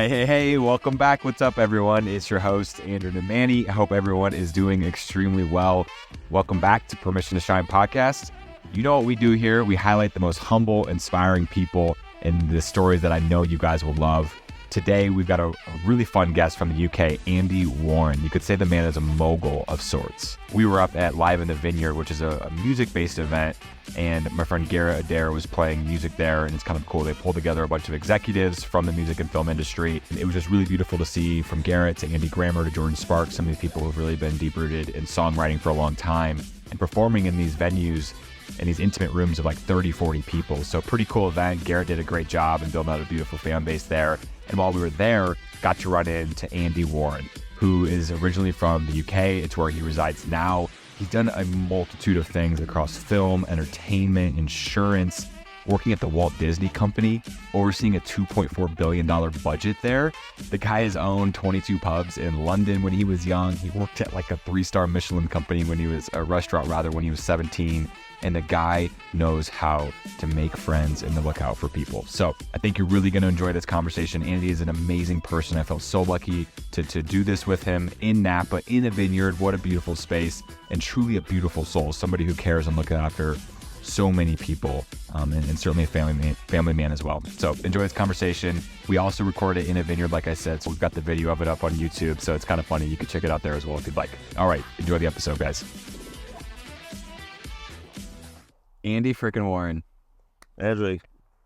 Hey, welcome back. What's up, everyone? It's your host, Andrew Nemani. I hope everyone is doing extremely well. Welcome back to Permission to Shine podcast. You know what we do here. We highlight the most humble, inspiring people and the stories that I know you guys will love. Today, we've got a really fun guest from the UK, Andy Warren. You could say the man is a mogul of sorts. We were up at Live in the Vineyard, which is a music-based event, and my friend Garrett Adair was playing music there, and it's kind of cool. They pulled together a bunch of executives from the music and film industry. And it was just really beautiful to see, from Garrett to Andy Grammer to Jordan Sparks, some of these people who've really been deep-rooted in songwriting for a long time and performing in these venues in these intimate rooms of like 30, 40 people. So pretty cool event. Garrett did a great job and built out a beautiful fan base there. And while we were there, got to run into Andy Warren, who is originally from the UK. It's where he resides now. He's done a multitude of things across film, entertainment, insurance, working at the Walt Disney Company, overseeing a $2.4 billion budget there. The guy has owned 22 pubs in London when he was young. He worked at like a 3-star Michelin company when he was, a restaurant rather, when he was 17. And the guy knows how to make friends and to look out for people. So I think you're really going to enjoy this conversation. Andy is an amazing person. I felt so lucky to do this with him in Napa, in a vineyard. What a beautiful space, and truly a beautiful soul. Somebody who cares and looking after so many people, and certainly a family man as well. So enjoy this conversation. We also recorded it in a vineyard, like I said, so we've got the video of it up on YouTube. So it's kind of funny. You can check it out there as well if you'd like. All right, enjoy the episode, guys. Andy freaking Warren. Andrew,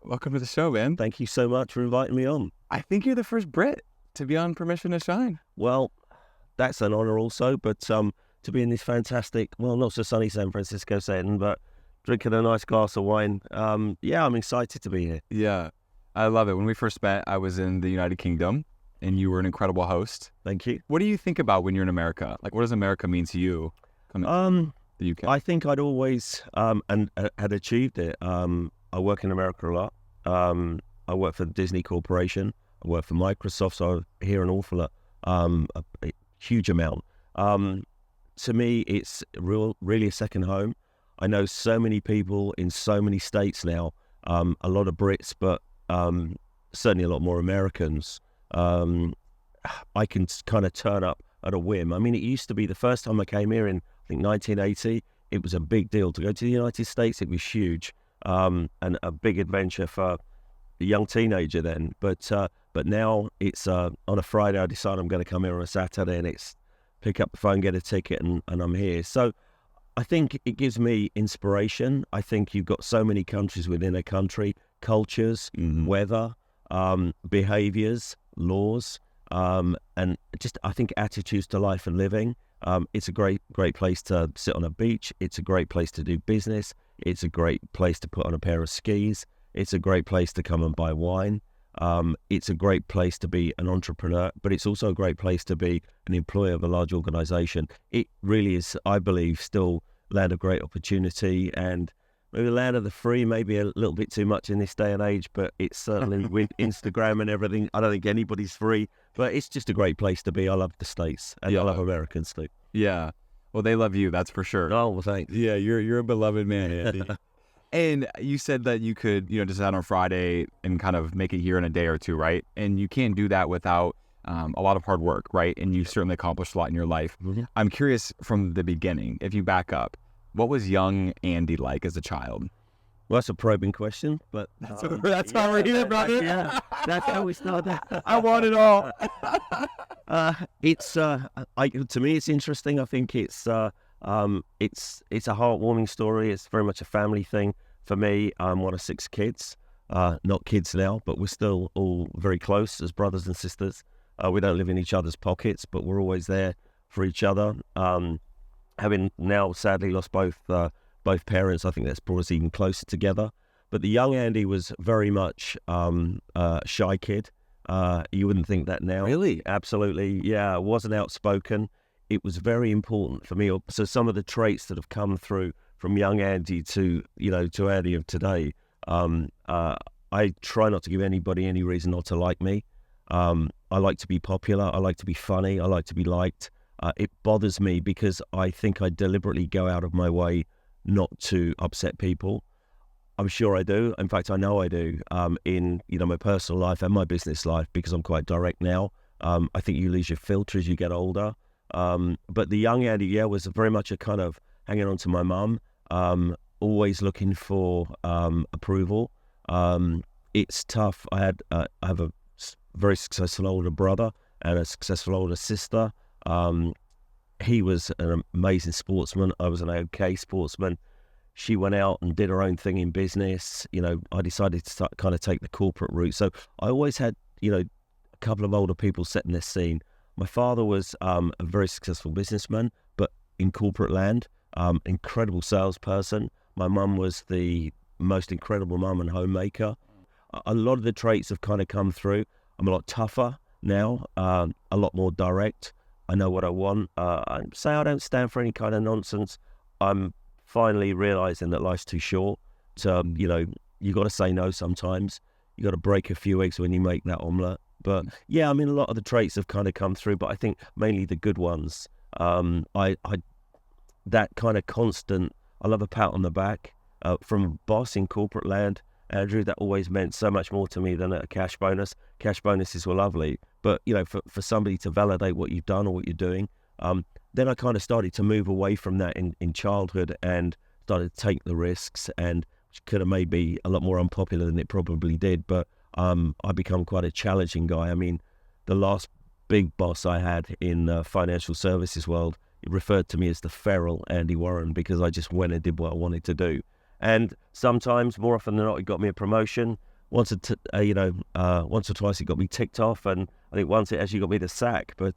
Welcome to the show, man. thank you so much for inviting me on. I think you're the first Brit to be on Permission to Shine. Well, that's an honor also, but to be in this fantastic, well, not so sunny San Francisco setting, but drinking a nice glass of wine, yeah, I'm excited to be here. Yeah, I love it. When we first met, I was in the United Kingdom, and you were an incredible host. Thank you. What do you think about when you're in America? Like, what does America mean to you? The UK. I think I'd always, and had achieved it. I work in America a lot. I work for the Disney Corporation. I work for Microsoft, so I hear an awful lot, a huge amount. To me, it's really a second home. I know so many people in so many states now, a lot of Brits, but certainly a lot more Americans. I can kind of turn up at a whim. I mean, it used to be the first time I came here in, I think, 1980, it was a big deal to go to the United States. It was huge, and a big adventure for a young teenager then. But now it's on a Friday, I decide I'm going to come here on a Saturday, and it's pick up the phone, get a ticket, and I'm here. So I think it gives me inspiration. I think you've got so many countries within a country, cultures, weather, behaviors, laws, and just, I think, attitudes to life and living. It's a great place to sit on a beach. It's a great place to do business. It's a great place to put on a pair of skis. It's a great place to come and buy wine. It's a great place to be an entrepreneur, but it's also a great place to be an employee of a large organization. It really is, I believe, still land of great opportunity, and maybe land of the free, maybe a little bit too much in this day and age, but it's certainly with Instagram and everything, I don't think anybody's free, but it's just a great place to be. I love the States, and I love Americans too. Yeah. Well, they love you, that's for sure. Oh, well, thanks. Yeah, you're a beloved man, Andy. And you said that you could, just out on Friday and kind of make it here in a day or two, right? And you can't do that without a lot of hard work, right? And you've certainly accomplished a lot in your life. Mm-hmm. I'm curious, from the beginning, if you back up, what was young Andy like as a child? Well, that's a probing question, but that's how we're here, brother. Yeah, that's how we started. I want it all. It's to me, it's interesting. I think it's a heartwarming story. It's very much a family thing for me. I'm one of 6 kids, not kids now, but we're still all very close as brothers and sisters. We don't live in each other's pockets, but we're always there for each other. Having now sadly lost both parents, I think that's brought us even closer together. But the young Andy was very much a shy kid. You wouldn't think that now. Really? Absolutely. Yeah, wasn't outspoken. It was very important for me. So some of the traits that have come through from young Andy to Andy of today, I try not to give anybody any reason not to like me. I like to be popular. I like to be funny. I like to be liked. It bothers me because I think I deliberately go out of my way not to upset people. I'm sure I do. In fact, I know I do, in, my personal life and my business life, because I'm quite direct now. I think you lose your filter as you get older. But the young Andy, was very much a kind of hanging on to my mum, always looking for approval. It's tough. I have a very successful older brother and a successful older sister. He was an amazing sportsman. I was an okay sportsman. She went out and did her own thing in business. I decided to kind of take the corporate route. So I always had, a couple of older people setting this scene. My father was a very successful businessman, but in corporate land, incredible salesperson. My mum was the most incredible mum and homemaker. A lot of the traits have kind of come through. I'm a lot tougher now, a lot more direct. I know what I want. I don't stand for any kind of nonsense. I'm finally realizing that life's too short. So, you got to say no sometimes. You got to break a few eggs when you make that omelette. But a lot of the traits have kind of come through, but I think mainly the good ones. That kind of constant, I love a pat on the back from a boss in corporate land, Andrew. That always meant so much more to me than a cash bonus. Cash bonuses were lovely, but for somebody to validate what you've done or what you're doing, then I kind of started to move away from that in childhood and started to take the risks, and which could have made me a lot more unpopular than it probably did. But I become quite a challenging guy. I mean, the last big boss I had in the financial services world, he referred to me as the feral Andy Warren, because I just went and did what I wanted to do. And sometimes, more often than not, it got me a promotion. Once or twice it got me ticked off, and I think once it actually got me the sack. But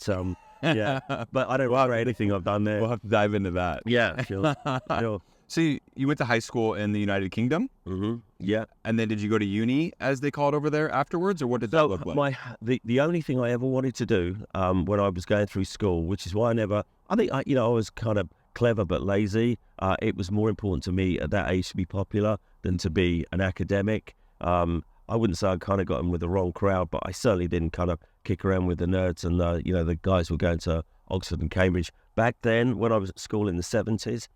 but I don't regret anything I've done there. We'll have to dive into that. Yeah, sure. Sure. So you went to high school in the United Kingdom? Mm-hmm. Yeah. And then did you go to uni, as they call it over there, afterwards, or what did that look like? The only thing I ever wanted to do when I was going through school, which is why I was kind of clever but lazy. It was more important to me at that age to be popular than to be an academic. I wouldn't say I kind of got in with the wrong crowd, but I certainly didn't kind of kick around with the nerds and the guys were going to Oxford and Cambridge. Back then, when I was at school in the 70s,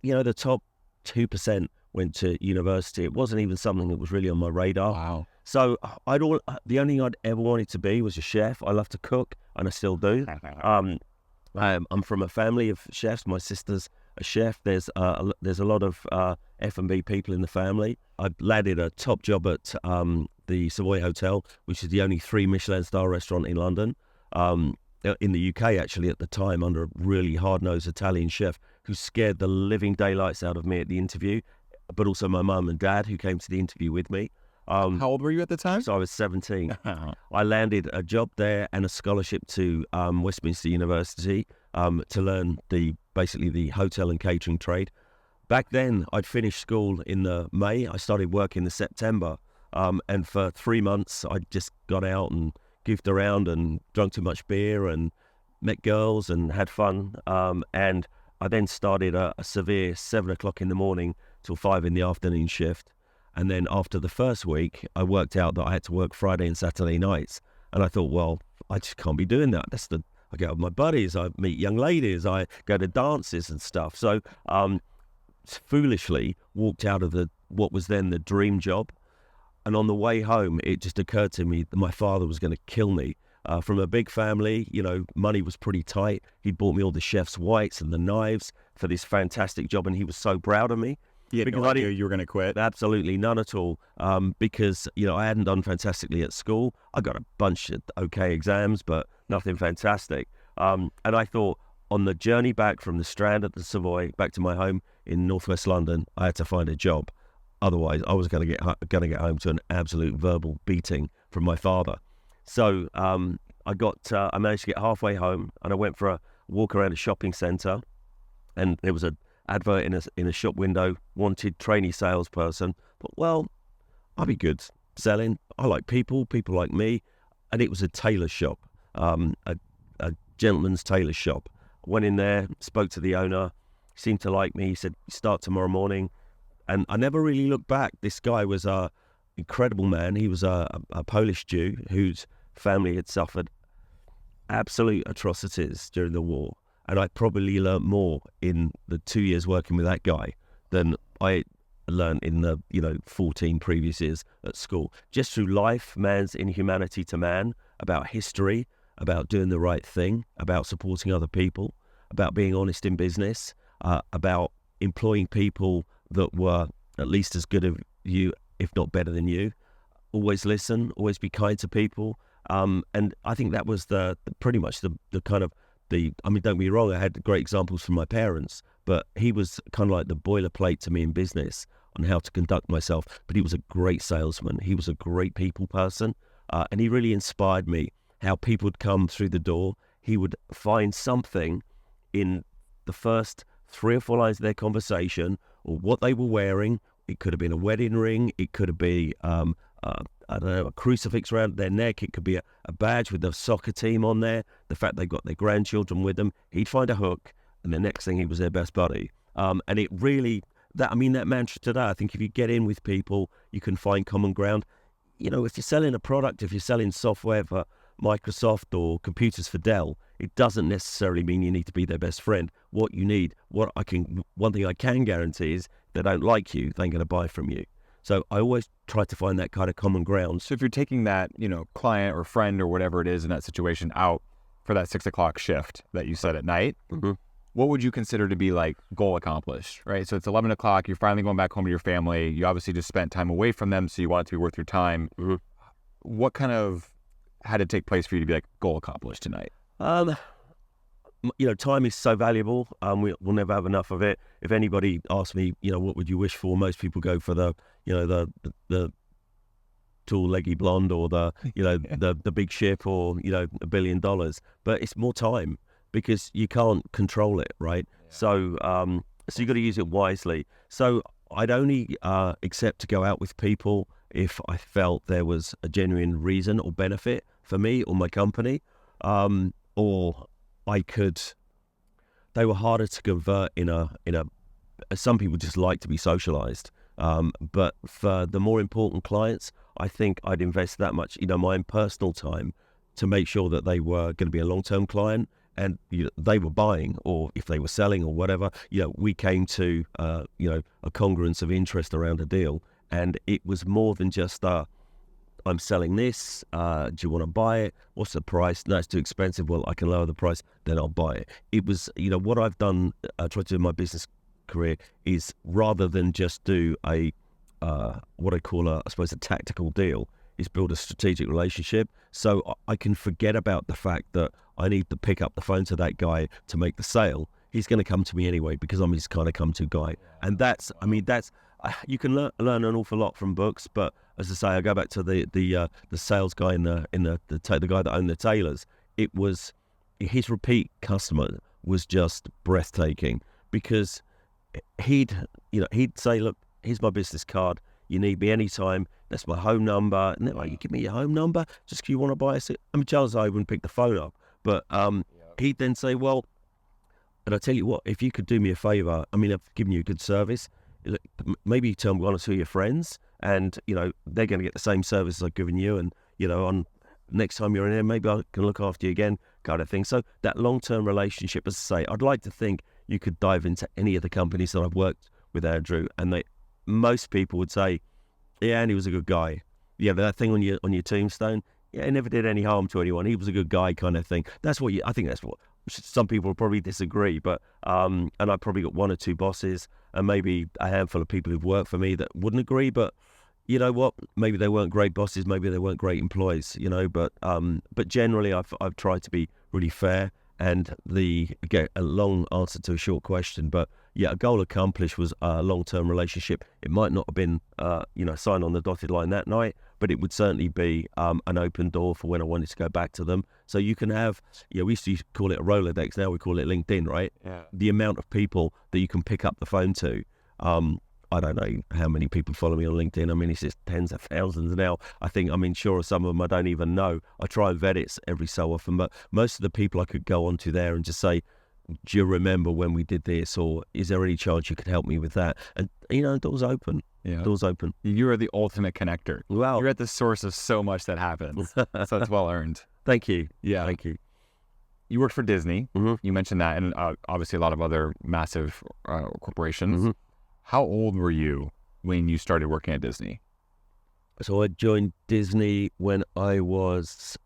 the top 2% went to university. It wasn't even something that was really on my radar. Wow. So the only thing I'd ever wanted to be was a chef. I love to cook, and I still do. I'm from a family of chefs. My sister's a chef. There's a lot of F&B people in the family. I landed a top job at the Savoy Hotel, which is the only 3 Michelin star restaurant in London. In the UK, actually, at the time, under a really hard-nosed Italian chef who scared the living daylights out of me at the interview, but also my mum and dad, who came to the interview with me. How old were you at the time? So I was 17. I landed a job there and a scholarship to Westminster University to learn basically the hotel and catering trade. Back then, I'd finished school in the May. I started work in the September. And for 3 months, I just got out and goofed around and drunk too much beer and met girls and had fun. And I then started a severe 7 o'clock in the morning till 5 in the afternoon shift. And then after the first week, I worked out that I had to work Friday and Saturday nights. And I thought, well, I just can't be doing that. I go out with my buddies, I meet young ladies, I go to dances and stuff. So foolishly walked out of what was then the dream job. And on the way home, it just occurred to me that my father was going to kill me. From a big family, money was pretty tight. He bought me all the chef's whites and the knives for this fantastic job, and he was so proud of me. He had no idea you were going to quit? Absolutely, none at all. Because, I hadn't done fantastically at school. I got a bunch of okay exams, but nothing fantastic. And I thought, on the journey back from the Strand at the Savoy back to my home in northwest London, I had to find a job. Otherwise, I was going to get home to an absolute verbal beating from my father. So I managed to get halfway home, and I went for a walk around a shopping centre, and there was an advert in a shop window, wanted trainee salesperson. But well, I'll be good selling. I like people like me, and it was a tailor shop, a gentleman's tailor shop. I went in there, spoke to the owner, he seemed to like me. He said, "Start tomorrow morning." And I never really looked back. This guy was an incredible man. He was a Polish Jew whose family had suffered absolute atrocities during the war. And I probably learnt more in the 2 years working with that guy than I learned in the 14 previous years at school. Just through life, man's inhumanity to man, about history, about doing the right thing, about supporting other people, about being honest in business, about employing people that were at least as good as you, if not better than you. Always listen, always be kind to people. And I think that was pretty much the kind of I mean, don't be wrong, I had great examples from my parents, but he was kind of like the boilerplate to me in business on how to conduct myself. But he was a great salesman. He was a great people person. And he really inspired me how people would come through the door. He would find something in the first 3 or 4 lines of their conversation, or what they were wearing. It could have been a wedding ring. It could have been, I don't know, a crucifix around their neck. It could be a badge with the soccer team on there. The fact they got their grandchildren with them. He'd find a hook, and the next thing he was their best buddy. And it really, that mantra today, I think if you get in with people, you can find common ground. If you're selling a product, if you're selling software for Microsoft or computers for Dell, it doesn't necessarily mean you need to be their best friend. One thing I can guarantee is they don't like you, they ain't going to buy from you. So I always try to find that kind of common ground. So if you're taking that, client or friend or whatever it is in that situation out for that 6 o'clock shift that you said at night, what would you consider to be like goal accomplished, right? So it's 11 o'clock, you're finally going back home to your family. You obviously just spent time away from them, so you want it to be worth your time. What kind of had to take place for you to be like goal accomplished tonight? Time is so valuable. We'll never have enough of it. If anybody asks me, what would you wish for? Most people go for the tall, leggy blonde, or the big ship, or $1 billion. But it's more time, because you can't control it, right? Yeah. So you got to use it wisely. So I'd only accept to go out with people if I felt there was a genuine reason or benefit for me or my company, or they were harder to convert in a some people just like to be socialized. But for the more important clients, I think I'd invest that much, my own personal time to make sure that they were going to be a long-term client, and they were buying, or if they were selling or whatever, we came to, a congruence of interest around a deal. And it was more than just, I'm selling this, do you want to buy it? What's the price? No, it's too expensive. Well, I can lower the price, then I'll buy it. It was, what I've done, tried to do in my business career, is rather than just do what I call a tactical deal, is build a strategic relationship. So I can forget about the fact that I need to pick up the phone to that guy to make the sale. He's going to come to me anyway, because I'm his kind of come-to guy. And that's you can learn an awful lot from books, but as I say, I go back to the sales guy the guy that owned the tailors. It was his repeat customer was just breathtaking, because he'd say, look, here's my business card. You need me anytime. That's my home number. And they're like, you give me your home number just because you want to buy it. I mean, Charles, I wouldn't pick the phone up, but he'd then say, well, and I tell you what, if you could do me a favor, I mean, I've given you a good service. Maybe you tell 1 or 2 of your friends, and they're going to get the same service as I've given you, and on next time you're in there, maybe I can look after you again, kind of thing. So that long-term relationship, as I say, I'd like to think you could dive into any of the companies that I've worked with Andrew, and most people would say, yeah, Andy was a good guy. Yeah, that thing on your tombstone, yeah, he never did any harm to anyone. He was a good guy, kind of thing. I think that's what some people will probably disagree, but and I probably got 1 or 2 bosses, and maybe a handful of people who've worked for me that wouldn't agree. But you know what? Maybe they weren't great bosses, maybe they weren't great employees. But generally, I've tried to be really fair. And a long answer to a short question, but yeah, a goal accomplished was a long-term relationship. It might not have been, signed on the dotted line that night, but it would certainly be an open door for when I wanted to go back to them. So you can have, we used to call it a Rolodex, now we call it LinkedIn, right? Yeah. The amount of people that you can pick up the phone to. I don't know how many people follow me on LinkedIn. I mean, it's just tens of thousands now. Sure of some of them I don't even know. I try and vet it every so often, but most of the people I could go onto there and just say, do you remember when we did this, or is there any chance you could help me with that? And doors open. Yeah. Doors open. You are the ultimate connector. Wow. You're at the source of so much that happens. So it's well earned. Thank you. Yeah. Thank you. You worked for Disney. Mm-hmm. You mentioned that, and obviously a lot of other massive corporations. Mm-hmm. How old were you when you started working at Disney? So I joined Disney when I was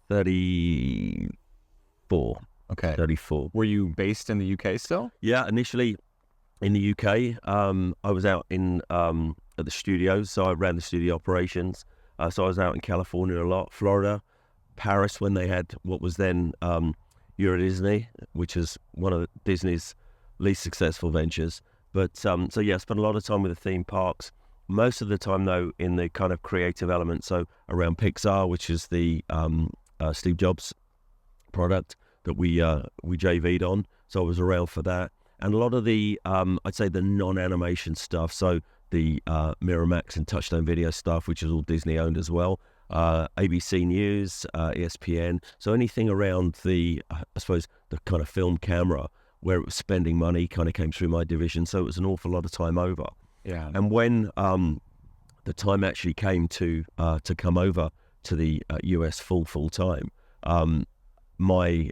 34. Okay. 34. Were you based in the UK still? Yeah, initially in the UK. I was out in at the studios, so I ran the studio operations. So I was out in California a lot, Florida, Paris when they had what was then Euro Disney, which is one of Disney's least successful ventures. But so yeah, I spent a lot of time with the theme parks. Most of the time, though, in the kind of creative element, so around Pixar, which is the Steve Jobs product that we JV'd on. So I was around for that. And a lot of the, I'd say the non-animation stuff, so the Miramax and Touchstone Video stuff, which is all Disney owned as well, ABC News, ESPN. So anything around the, I suppose, the kind of film camera where it was spending money kind of came through my division. So it was an awful lot of time over. Yeah. And when the time actually came to come over to the US full time, my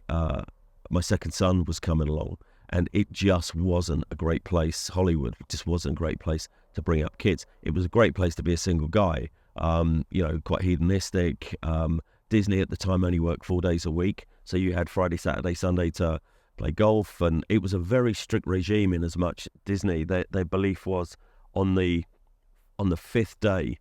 second son was coming along, and it just wasn't a great place. Hollywood just wasn't a great place to bring up kids. It was a great place to be a single guy, quite hedonistic. Disney at the time only worked 4 days a week, so you had Friday, Saturday, Sunday to play golf, and it was a very strict regime. In as much Disney, their belief was on the fifth day,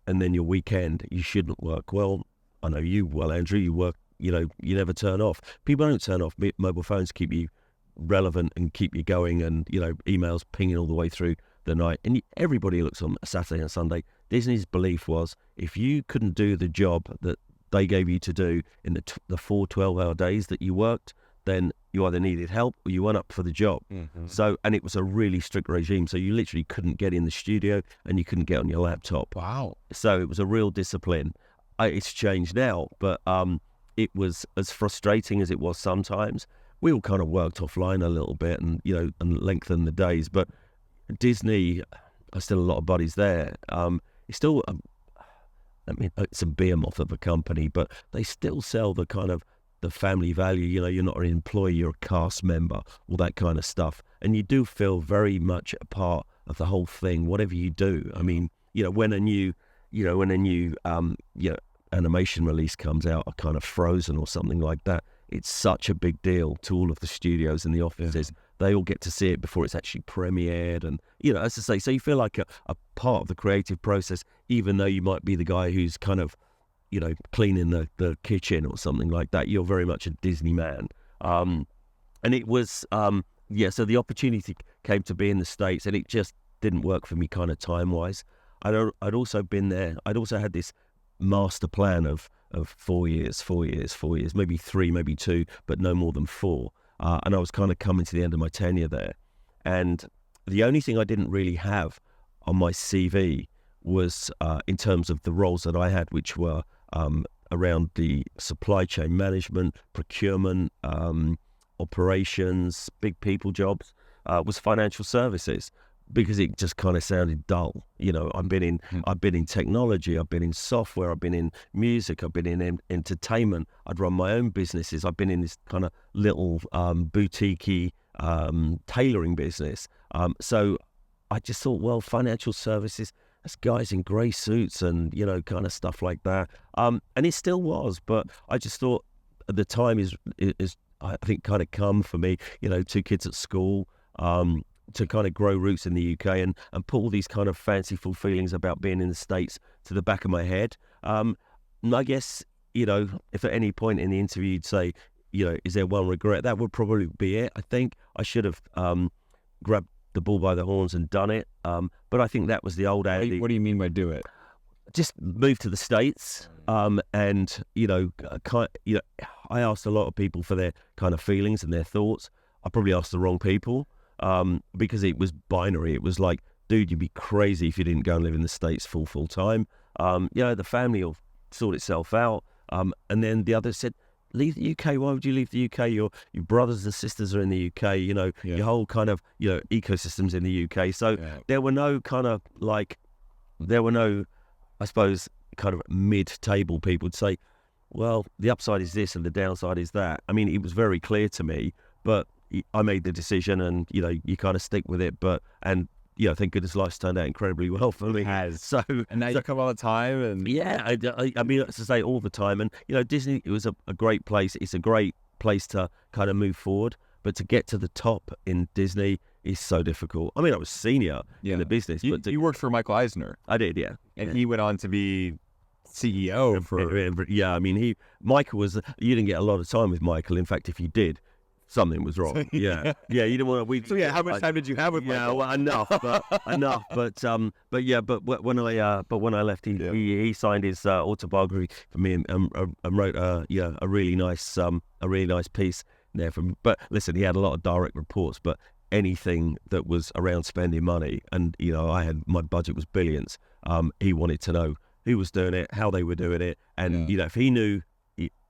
and then your weekend you shouldn't work. Well, I know you well, Andrew. You work. You never turn off. People don't turn off. Mobile phones keep you relevant and keep you going, and emails pinging all the way through the night. And everybody looks on a Saturday and Sunday. Disney's belief was if you couldn't do the job that they gave you to do in the 4 12-hour days that you worked, then you either needed help or you weren't up for the job. Mm-hmm. So, and it was a really strict regime. So you literally couldn't get in the studio and you couldn't get on your laptop. Wow. So it was a real discipline. It's changed now, but it was as frustrating as it was sometimes. We all kind of worked offline a little bit and lengthened the days. But Disney, there's still a lot of buddies there. It's still, it's a behemoth of a company, but they still sell the kind of the family value. You're not an employee, you're a cast member, all that kind of stuff. And you do feel very much a part of the whole thing, whatever you do. I mean, when a new animation release comes out, a kind of Frozen or something like that, it's such a big deal to all of the studios and the offices. Yeah. They all get to see it before it's actually premiered, and as I say, so you feel like a part of the creative process, even though you might be the guy who's kind of cleaning the kitchen or something like that. You're very much a Disney man. And it was so the opportunity came to be in the States, and it just didn't work for me kind of time wise. I'd also been there. I'd also had this master plan of 4 years, maybe 3, maybe 2, but no more than 4. And I was kind of coming to the end of my tenure there. And the only thing I didn't really have on my CV was in terms of the roles that I had, which were around the supply chain management, procurement, operations, big people jobs, was financial services. Because it just kind of sounded dull. I've been in technology, I've been in software, I've been in music, I've been in entertainment. I'd run my own businesses. I've been in this kind of little boutique-y tailoring business. So I just thought, well, financial services, that's guys in grey suits and, kind of stuff like that. And it still was, but I just thought the time is I think kind of come for me, 2 kids at school, to kind of grow roots in the UK and pull these kind of fanciful feelings about being in the States to the back of my head. And I guess, if at any point in the interview you'd say, is there one regret? That would probably be it. I think I should have grabbed the bull by the horns and done it. But I think that was the old Andy. What do you mean by do it? Just move to the States. And, I asked a lot of people for their kind of feelings and their thoughts. I probably asked the wrong people. Because it was binary. It was like, dude, you'd be crazy if you didn't go and live in the States full time. The family will sort itself out. And then the others said, leave the UK. Why would you leave the UK? Your brothers and sisters are in the UK. Your whole kind of ecosystems in the UK. So there were no kind of I suppose, kind of mid-table people would say, well, the upside is this and the downside is that. I mean, it was very clear to me, but I made the decision, and you kind of stick with it. But and thank goodness life's turned out incredibly well for me. It has. So, And now you come all the time. And yeah, I mean, to say all the time. And, Disney, it was a great place. It's a great place to kind of move forward. But to get to the top in Disney is so difficult. I mean, I was senior in the business. You, but you worked for Michael Eisner. I did, yeah. And he went on to be CEO for... Yeah, I mean, Michael was... You didn't get a lot of time with Michael. In fact, if you did, something was wrong. Yeah, you didn't want to... So how much time did you have with Michael? Yeah, well, enough. But when I left, he signed his autobiography for me and wrote a really nice piece there. But listen, he had a lot of direct reports, but anything that was around spending money, and my budget was billions. He wanted to know who was doing it, how they were doing it, and if he knew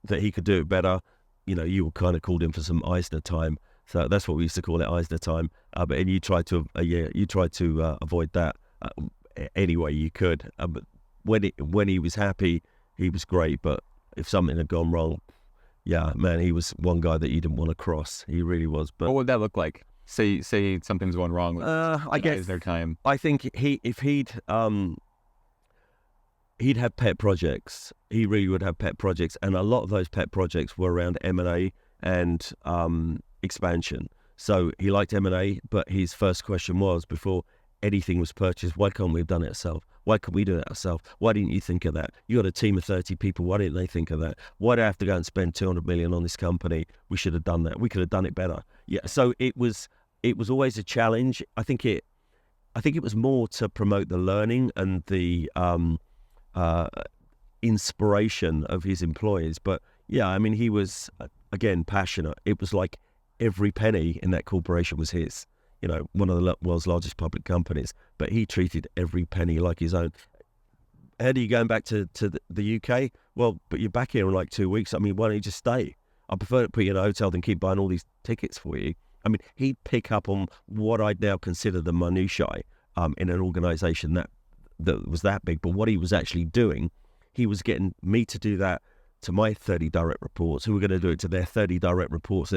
that he could do it better, you were kind of called in for some Eisner time. So that's what we used to call it, Eisner time. But you tried to avoid that any way you could. But when he was happy, he was great. But if something had gone wrong, yeah, man, he was one guy that you didn't want to cross. He really was. But what would that look like? Say something's going wrong with I guess their time. I think he'd have pet projects. He really would have pet projects, and a lot of those pet projects were around M&A and expansion. So he liked M&A, but his first question was, before anything was purchased, why can't we have done it ourselves? Why can't we do it ourselves? Why didn't you think of that? You got a team of 30 people. Why didn't they think of that? Why do I have to go and spend 200 million on this company? We should have done that. We could have done it better. Yeah. So it was always a challenge. I think it was more to promote the learning and the inspiration of his employees. But yeah, I mean, he was, again, passionate. It was like every penny in that corporation was his. One of the world's largest public companies, but he treated every penny like his own. Eddie, going back to the UK, well, but you're back here in like 2 weeks. I mean, why don't you just stay? I prefer to put you in a hotel than keep buying all these tickets for you. I mean, he'd pick up on what I'd now consider the minutiae in an organisation that was that big, but what he was actually doing, he was getting me to do that to my 30 direct reports, who were going to do it to their 30 direct reports,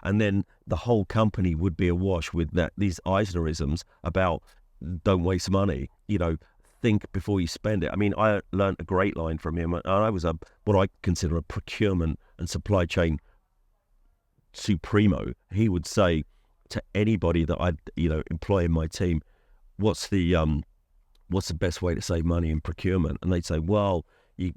and then the whole company would be awash with these Eisnerisms about don't waste money, think before you spend it. I mean, I learned a great line from him, and I was what I consider a procurement and supply chain supremo. He would say to anybody that I'd employ in my team, what's the best way to save money in procurement? And they'd say, well, you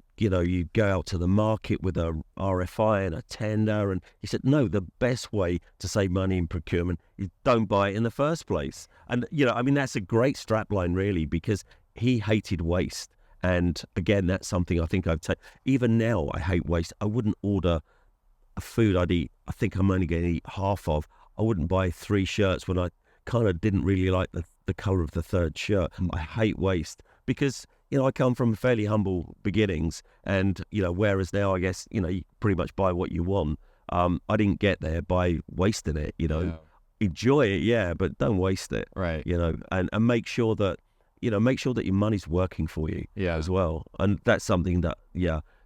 go out to the market with a RFI and a tender. And he said, no, the best way to save money in procurement is don't buy it in the first place. And, I mean, that's a great strapline, really, because he hated waste. And again, that's something I think I've taken. Even now, I hate waste. I wouldn't order a food I'd eat. I think I'm only going to eat half of. I wouldn't buy 3 shirts when I kind of didn't really like the color of the third shirt. I hate waste because, I come from fairly humble beginnings, and, whereas now I guess, you pretty much buy what you want. I didn't get there by wasting it, enjoy it. Yeah. But don't waste it. Right. And make sure that, make sure that your money's working for you as well. And that's something that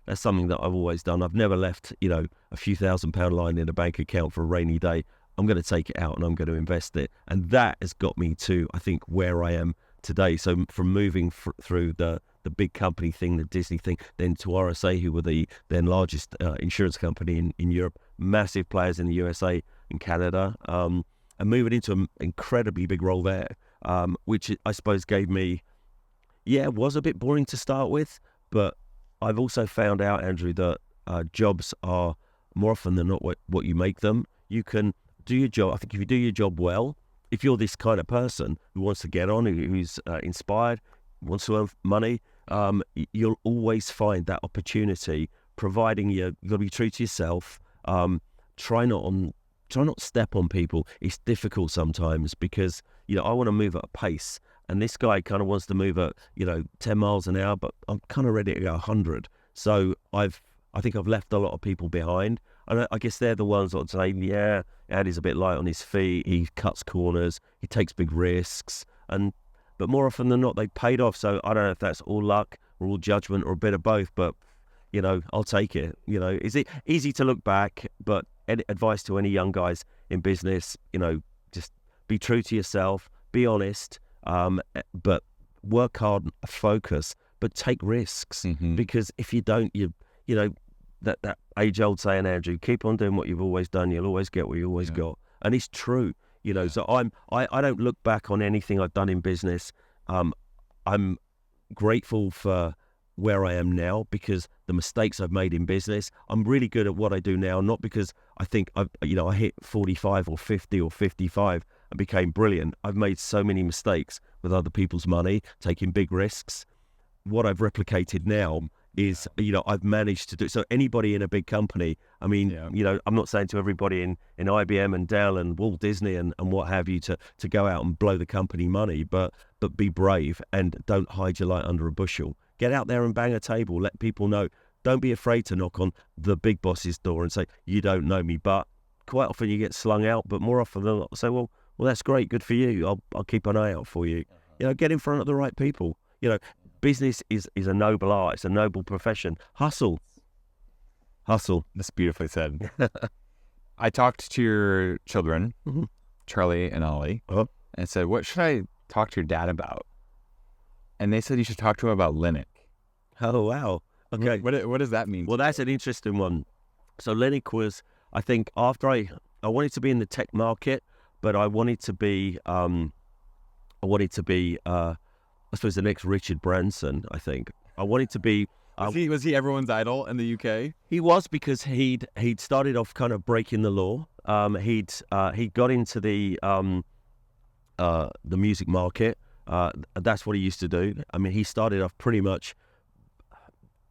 I've always done. I've never left, a few £1,000 line in a bank account for a rainy day. I'm going to take it out and I'm going to invest it. And that has got me to, I think, where I am today. So from moving through the big company thing, the Disney thing, then to RSA, who were the then largest insurance company in Europe, massive players in the USA and Canada, and moving into an incredibly big role there, which I suppose gave me, was a bit boring to start with, but I've also found out, Andrew, that jobs are more often than not what you make them. You can do your job. I think if you do your job well, if you're this kind of person who wants to get on, who's inspired, wants to earn money, you'll always find that opportunity, providing you've got to be true to yourself. Try not step on people. It's difficult sometimes because, I want to move at a pace, and this guy kind of wants to move at, 10 miles an hour, but I'm kind of ready to go 100. So I think I've left a lot of people behind. And I guess they're the ones that would say, yeah, Andy's a bit light on his feet. He cuts corners. He takes big risks. But more often than not, they paid off. So I don't know if that's all luck or all judgment or a bit of both. But, I'll take it. Is it easy to look back? But advice to any young guys in business, just be true to yourself. Be honest. but work hard, focus, but take risks. Because if you don't, you know, that age-old saying, Andrew, keep on doing what you've always done, you'll always get what you always got. And it's true, you know. So I don't look back on anything I've done in business. I'm grateful for where I am now, because the mistakes I've made in business, I'm really good at what I do now, not because I think I hit 45 or 50 or 55 and became brilliant. I've made so many mistakes with other people's money, taking big risks. What I've replicated now is, I've managed to do. So anybody in a big company, I mean, I'm not saying to everybody in IBM and Dell and Walt Disney and what have you to go out and blow the company money, but be brave and don't hide your light under a bushel. Get out there and bang a table. Let people know. Don't be afraid to knock on the big boss's door and say, you don't know me. But quite often you get slung out, but more often than not, say, well, that's great. Good for you. I'll keep an eye out for you. Get in front of the right people. Business is a noble art. It's a noble profession. Hustle. That's beautifully said. I talked to your children, Charlie and Ollie, and said, what should I talk to your dad about? And they said you should talk to him about Linux. Oh, wow. Okay. What does that mean? Well, that's an interesting one. So Linux was, I think, after I wanted to be in the tech market, but I wanted to be, I suppose, the next Richard Branson, I think. I wanted to be... Was he everyone's idol in the UK? He was, because he'd started off kind of breaking the law. He'd got into the music market. That's what he used to do. I mean, he started off pretty much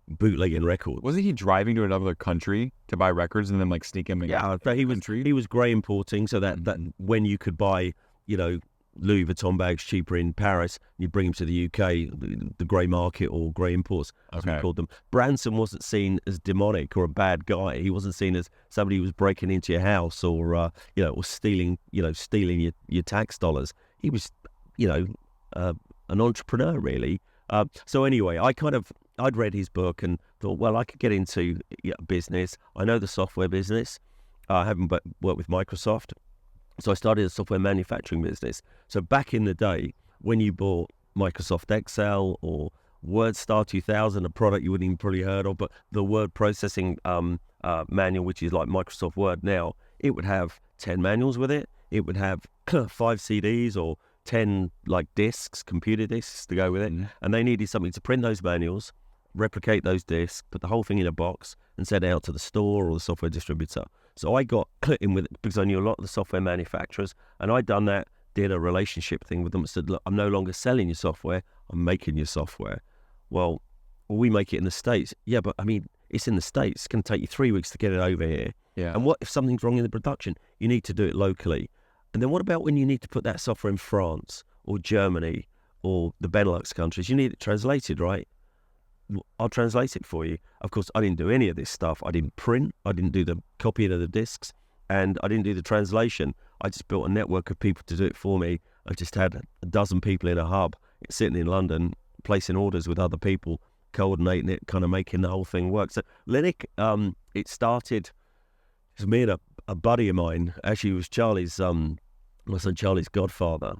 bootlegging records. Wasn't he driving to another country to buy records and then sneak them in? Yeah, but he was grey importing, so that when you could buy, Louis Vuitton bags cheaper in Paris, you bring them to the UK, the grey market or grey imports, as we called them. Branson wasn't seen as demonic or a bad guy. He wasn't seen as somebody who was breaking into your house or stealing your tax dollars. He was, an entrepreneur, really. So anyway, I'd read his book and thought, well, I could get into business. I know the software business. I haven't worked with Microsoft. So I started a software manufacturing business. So back in the day, when you bought Microsoft Excel or WordStar 2000, a product you wouldn't even probably heard of, but the word processing manual, which is like Microsoft Word now, it would have 10 manuals with it. It would have 5 CDs or 10 disks, computer disks to go with it. And they needed something to print those manuals, replicate those disks, put the whole thing in a box and send it out to the store or the software distributor. So I got in with it because I knew a lot of the software manufacturers, and I'd done that, did a relationship thing with them and said, look, I'm no longer selling your software, I'm making your software. Well, we make it in the States. Yeah, but I mean, it's in the States. It's going to take you 3 weeks to get it over here. Yeah. And what if something's wrong in the production? You need to do it locally. And then what about when you need to put that software in France or Germany or the Benelux countries? You need it translated, right? I'll translate it for you. Of course, I didn't do any of this stuff. I didn't print. I didn't do the copying of the discs, and I didn't do the translation. I just built a network of people to do it for me. I just had a dozen people in a hub sitting in London, placing orders with other people, coordinating it, kind of making the whole thing work. So Linux, it started, it was me and a buddy of mine. Actually, it was Charlie's, my son Charlie's godfather.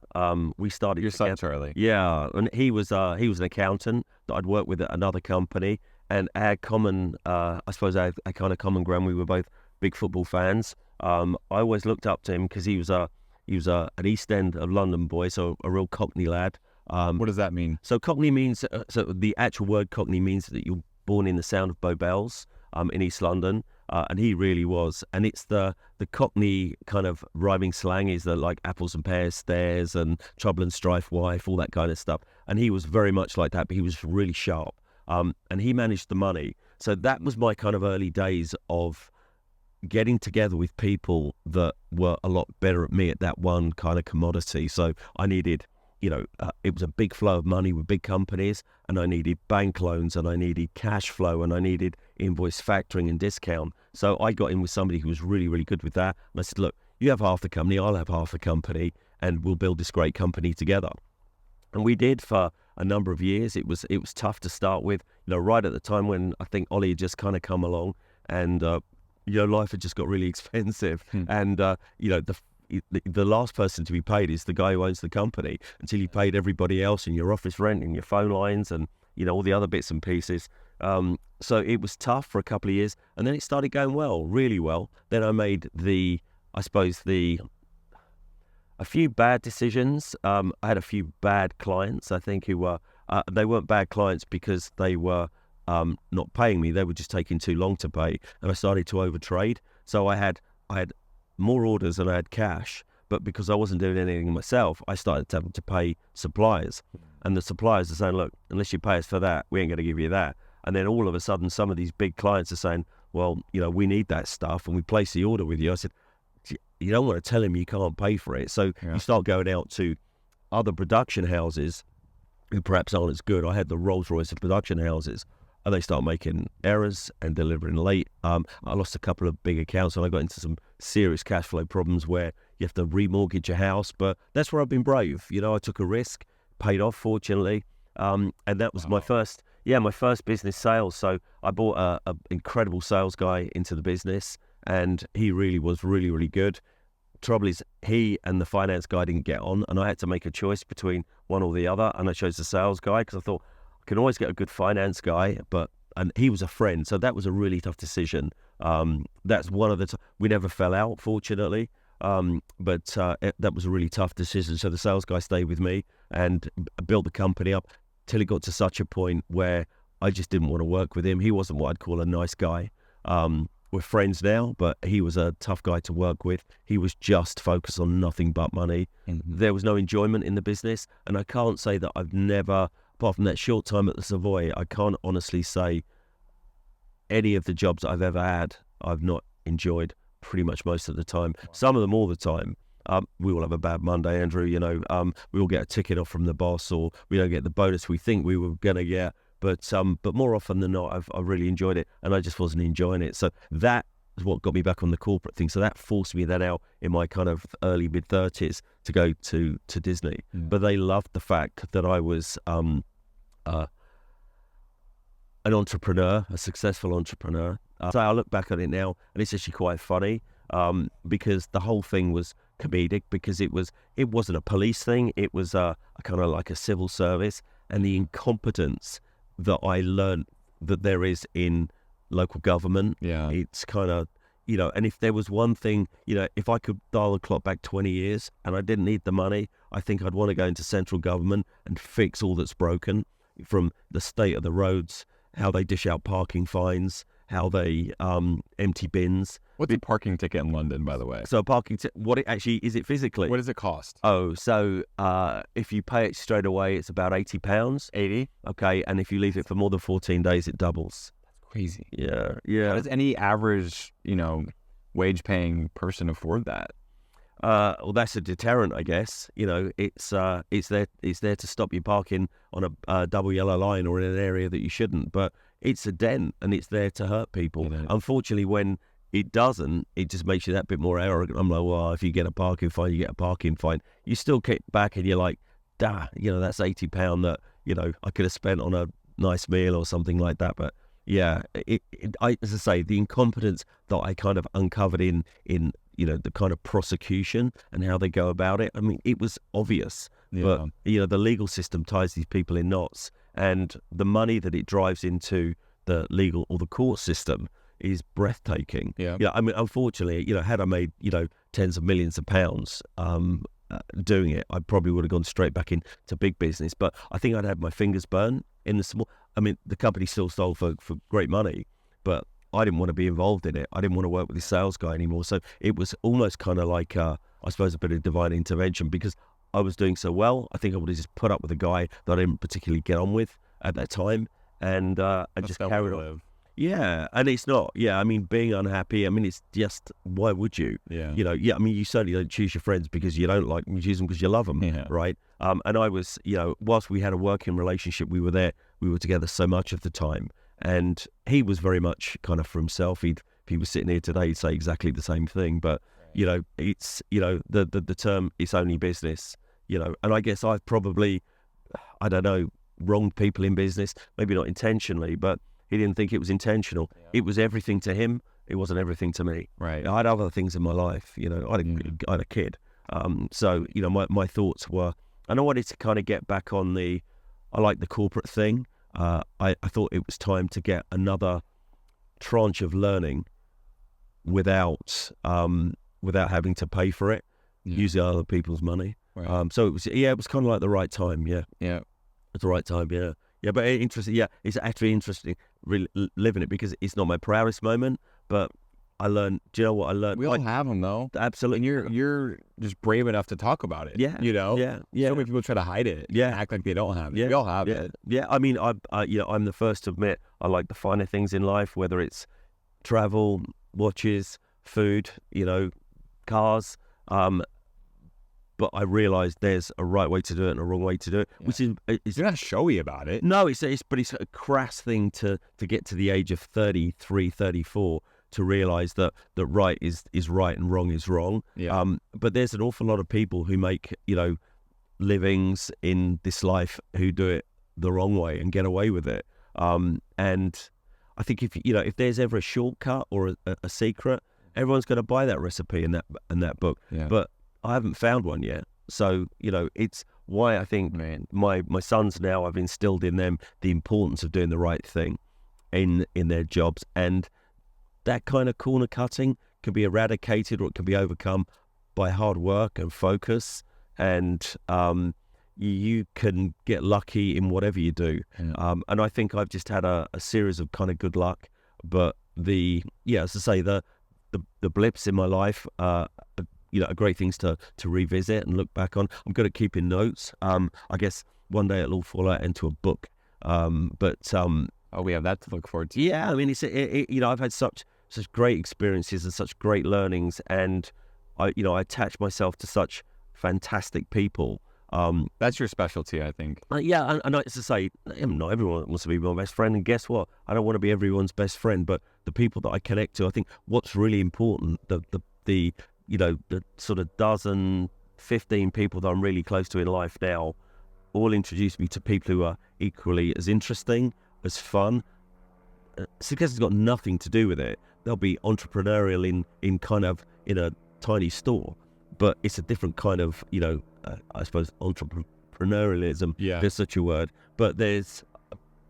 We started. Your son Charlie. Yeah, and he was an accountant that I'd worked with at another company, and our common, I suppose our kind of common ground. We were both big football fans. I always looked up to him because he was an East End of London boy, so a real Cockney lad. What does that mean? So Cockney means, so the actual word Cockney means that you're born in the sound of Bow Bells in East London. And he really was. And it's the Cockney kind of rhyming slang is the apples and pears, stairs and trouble and strife, wife, all that kind of stuff. And he was very much like that, but he was really sharp. And he managed the money. So that was my kind of early days of getting together with people that were a lot better at me at that one kind of commodity. So I needed, it was a big flow of money with big companies, and I needed bank loans, and I needed cash flow, and I needed invoice factoring and discount. So I got in with somebody who was really, really good with that. And I said, look, you have half the company, I'll have half the company, and we'll build this great company together. And we did for a number of years. It was tough to start with, right at the time when I think Ollie had just kind of come along, and life had just got really expensive, and the last person to be paid is the guy who owns the company until you paid everybody else and your office rent and your phone lines and all the other bits and pieces. So it was tough for a couple of years, and then it started going well, really well. Then I made a few bad decisions. I had a few bad clients, I think, who were they weren't bad clients because they were not paying me. They were just taking too long to pay, and I started to overtrade. So I had more orders than I had cash, but because I wasn't doing anything myself, I started having to pay suppliers, and the suppliers are saying, look, unless you pay us for that, we ain't going to give you that. And then all of a sudden, some of these big clients are saying, well, we need that stuff, and we place the order with you. I said, you don't want to tell him you can't pay for it. So you start going out to other production houses who perhaps aren't as good. I had the Rolls Royce of production houses, and they start making errors and delivering late. I lost a couple of big accounts, and I got into some serious cash flow problems where you have to remortgage your house. But that's where I've been brave. I took a risk, paid off, fortunately. And that was my first business sales. So I brought an incredible sales guy into the business, and he really was really, really good. Trouble is, he and the finance guy didn't get on, and I had to make a choice between one or the other, and I chose the sales guy because I thought I can always get a good finance guy, and he was a friend, so that was a really tough decision. That's one of we never fell out, fortunately, but that was a really tough decision. So the sales guy stayed with me and built the company up till it got to such a point where I just didn't want to work with him. He wasn't what I'd call a nice guy. We're friends now, but he was a tough guy to work with. He was just focused on nothing but money. Mm-hmm. There was no enjoyment in the business, and I can't say that I've never, apart from that short time at the Savoy, I can't honestly say any of the jobs I've ever had I've not enjoyed pretty much most of the time. Some of them all the time. We all have a bad Monday, Andrew. We all get a ticket off from the boss, or we don't get the bonus we think we were going to get. But more often than not, I've really enjoyed it, and I just wasn't enjoying it. So that is what got me back on the corporate thing. So that forced me then out in my kind of early mid-30s to go to Disney. Mm. But they loved the fact that I was an entrepreneur, a successful entrepreneur. So I look back at it now, and it's actually quite funny because the whole thing was comedic, because it wasn't a police thing. It was a kind of like a civil service, and the incompetence that I learned that there is in local government. Yeah. It's kind of, and if there was one thing, if I could dial the clock back 20 years and I didn't need the money, I think I'd want to go into central government and fix all that's broken, from the state of the roads, how they dish out parking fines, how they empty bins. What's a parking ticket in London, by the way? So a parking ticket, what it actually, is it physically? What does it cost? Oh, so if you pay it straight away, it's about £80. 80? Okay, and if you leave it for more than 14 days, it doubles. That's crazy. Yeah. How does any average, wage-paying person afford that? Well, that's a deterrent, I guess. It's there to stop you parking on a double yellow line or in an area that you shouldn't. But it's a dent, and it's there to hurt people. Unfortunately, when it doesn't, it just makes you that bit more arrogant. I'm like, well, if you get a parking fine, you get a parking fine. You still kick back and you're like, that's £80 that, I could have spent on a nice meal or something like that. But yeah, as I say, the incompetence that I kind of uncovered in the kind of prosecution and how they go about it. I mean, it was obvious, but the legal system ties these people in knots, and the money that it drives into the legal or the court system is breathtaking. Yeah. I mean, unfortunately, had I made, tens of millions of pounds doing it, I probably would have gone straight back into big business. But I think I'd had my fingers burnt in the small. I mean, the company still sold for great money, but I didn't want to be involved in it. I didn't want to work with this sales guy anymore. So it was almost kind of like, I suppose, a bit of divine intervention, because I was doing so well. I think I would have just put up with a guy that I didn't particularly get on with at that time, and just carried on. Yeah, and it's not. Yeah, I mean, being unhappy. I mean, it's just, why would you? Yeah. I mean, you certainly don't choose your friends because you don't like them. You choose them because you love them, right? And I was, whilst we had a working relationship, we were together so much of the time. And he was very much kind of for himself. If he was sitting here today, he'd say exactly the same thing. But, it's, the term, it's only business, and I guess I've probably, I don't know, wronged people in business, maybe not intentionally, but he didn't think it was intentional. Yeah. It was everything to him. it wasn't everything to me. Right. I had other things in my life. I had a kid. So my thoughts were, and I wanted to kind of get back on I like the corporate thing. I thought it was time to get another tranche of learning without having to pay for it, using other people's money. Right. So it was kind of like the right time. Yeah. It's the right time. Yeah. But interesting. Yeah, it's actually interesting really living it, because it's not my proudest moment, but I learned. Do you know what I learned? We all have them though. Absolutely. And you're just brave enough to talk about it. Yeah. Yeah. So many people try to hide it. Yeah. And act like they don't have it. We all have it. Yeah. I mean, I'm the first to admit I like the finer things in life, whether it's travel, watches, food, cars. But I realised there's a right way to do it and a wrong way to do it, which is you're not showy about it. No, it's a crass thing to get to the age of 33, 34 to realise that right is right and wrong is wrong. Yeah. But there's an awful lot of people who make livings in this life who do it the wrong way and get away with it. And I think if there's ever a shortcut or a secret, everyone's going to buy that recipe in that book. Yeah. But I haven't found one yet. So, it's why I think my sons now, I've instilled in them the importance of doing the right thing in their jobs. And that kind of corner cutting can be eradicated, or it can be overcome by hard work and focus. And you can get lucky in whatever you do. Yeah. And I think I've just had a series of kind of good luck. But as I say, the blips in my life are great things to revisit and look back on. I'm good at keeping notes. I guess one day it'll all fall out into a book. We have that to look forward to. Yeah, I mean, I've had such great experiences and such great learnings, and I attach myself to such fantastic people. That's your specialty, I think. Yeah, and as I say, not everyone wants to be my best friend, and guess what? I don't want to be everyone's best friend, but the people that I connect to, I think what's really important, the sort of 15 people that I'm really close to in life now, all introduce me to people who are equally as interesting, as fun. Success has got nothing to do with it. They'll be entrepreneurial in a tiny store, but it's a different kind of, I suppose, entrepreneurialism. Yeah. There's such a word, but there's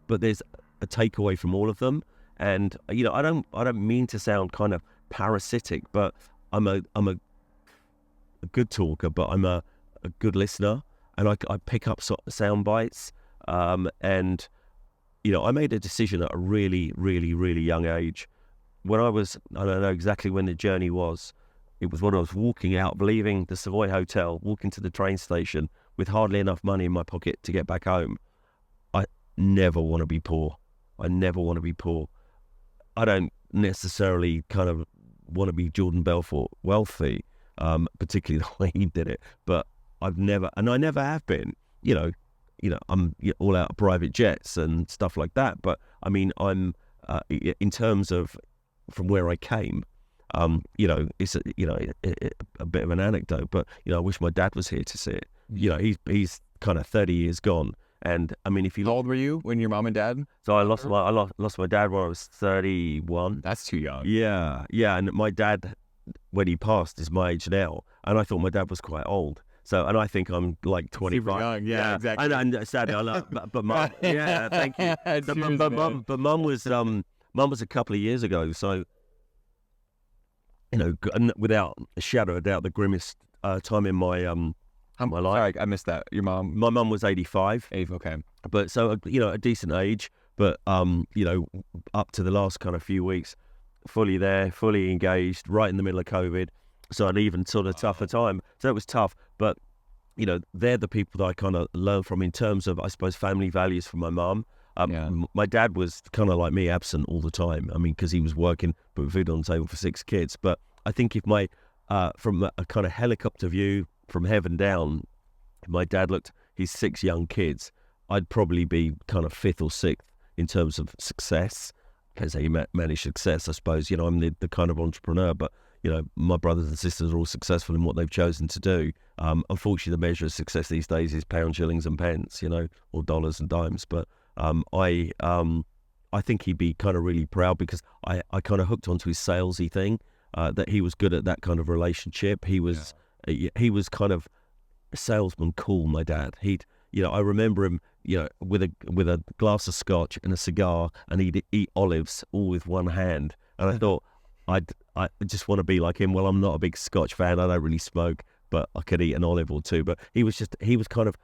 a takeaway from all of them. And I don't mean to sound kind of parasitic, but I'm a good talker, but I'm a good listener, and I pick up sound bites. And I made a decision at a really, really, really young age. I don't know exactly when the journey was. It was when I was walking out, leaving the Savoy Hotel, walking to the train station with hardly enough money in my pocket to get back home. I never want to be poor. I never want to be poor. I don't necessarily kind of want to be Jordan Belfort wealthy, particularly the way he did it. But I never have been. I'm all out of private jets and stuff like that. But I mean, I'm in terms of from where I came. It's a bit of an anecdote, but I wish my dad was here to see it. He's kind of 30 years gone, and I mean, if you how old were you when your mom and dad? So I lost my dad when I was 31. That's too young. Yeah, and my dad, when he passed, is my age now, and I thought my dad was quite old. So, and I think I'm like 25. Super young, yeah, exactly. And sadly, I love, but mum, yeah, thank you. But mum was a couple of years ago, so. Without a shadow of doubt, the grimmest time in my my life. Sorry, I missed that. Your mom? My mum was 85. Okay. But so, a decent age, but, up to the last kind of few weeks, fully there, fully engaged, right in the middle of COVID. So an even sort of tougher time. So it was tough, but, they're the people that I kind of learn from in terms of, I suppose, family values from my mum. My dad was kind of like me, absent all the time. I mean, because he was working, putting food on the table for 6 kids. But I think if from a kind of helicopter view from heaven down, if my dad looked his 6 young kids, I'd probably be kind of 5th or 6th in terms of success. Depends how you manage success, I suppose. I'm the kind of entrepreneur, but my brothers and sisters are all successful in what they've chosen to do. Unfortunately, the measure of success these days is pounds, shillings, and pence, or dollars and dimes. But I I think he'd be kind of really proud because I kind of hooked onto his salesy thing, that he was good at that kind of relationship. He was kind of a salesman cool, my dad. I remember him, with a glass of scotch and a cigar, and he'd eat olives all with one hand. And I thought, I just want to be like him. Well, I'm not a big scotch fan. I don't really smoke, but I could eat an olive or two. But he was kind of,